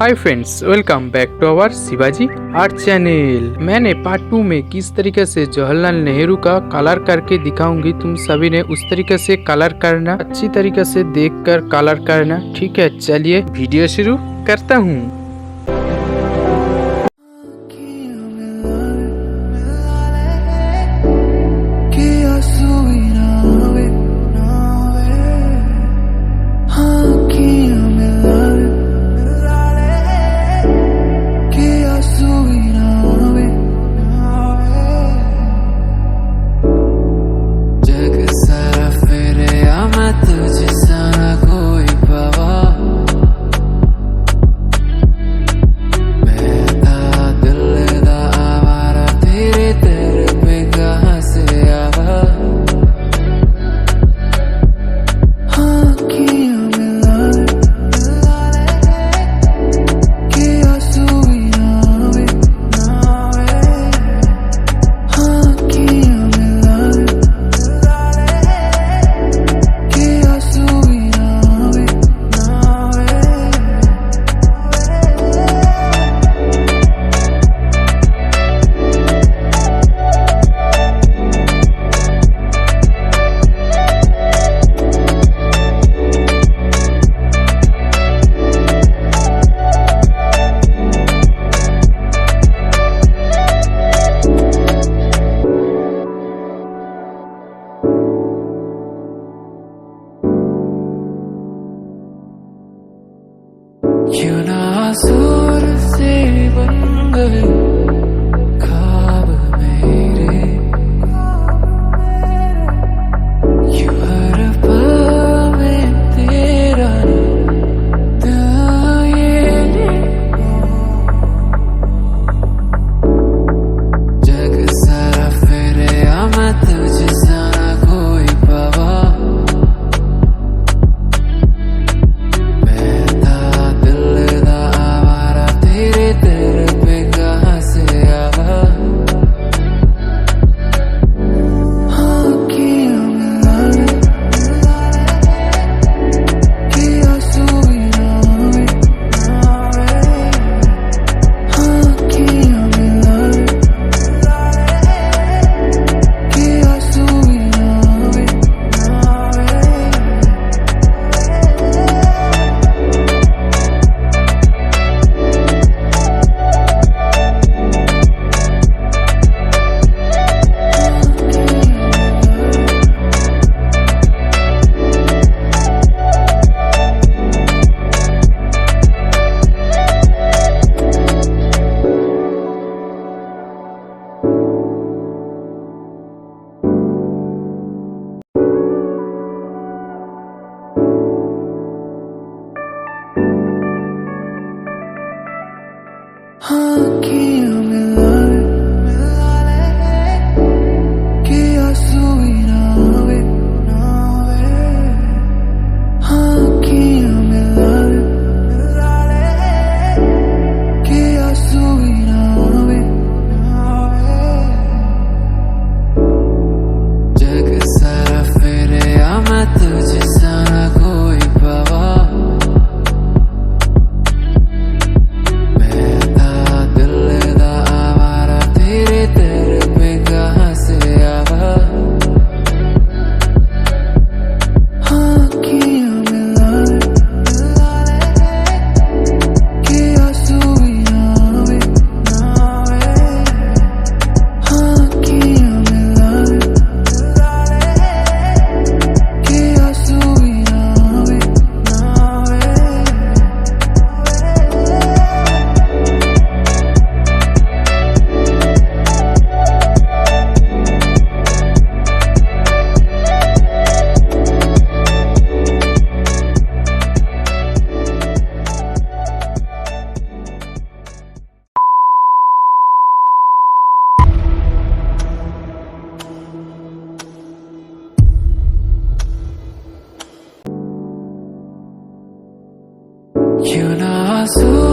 Hi friends, welcome back to our Shivaji art channel. मैंने part 2 में किस तरीके से जवाहरलाल नेहरू का कलर करके दिखाऊंगी। तुम सभी ने उस तरीके से कलर करना, अच्छी तरीके से देखकर कलर करना। ठीक है, चलिए वीडियो शुरू करता हूँ। क्यों ना आसूर से बन गए ख्वाब मेरे, क्यों हर पल में तेरा दिल ये जग सारा फिरे मैं तुझसे ना कोई पावा। क्यों ना आंसू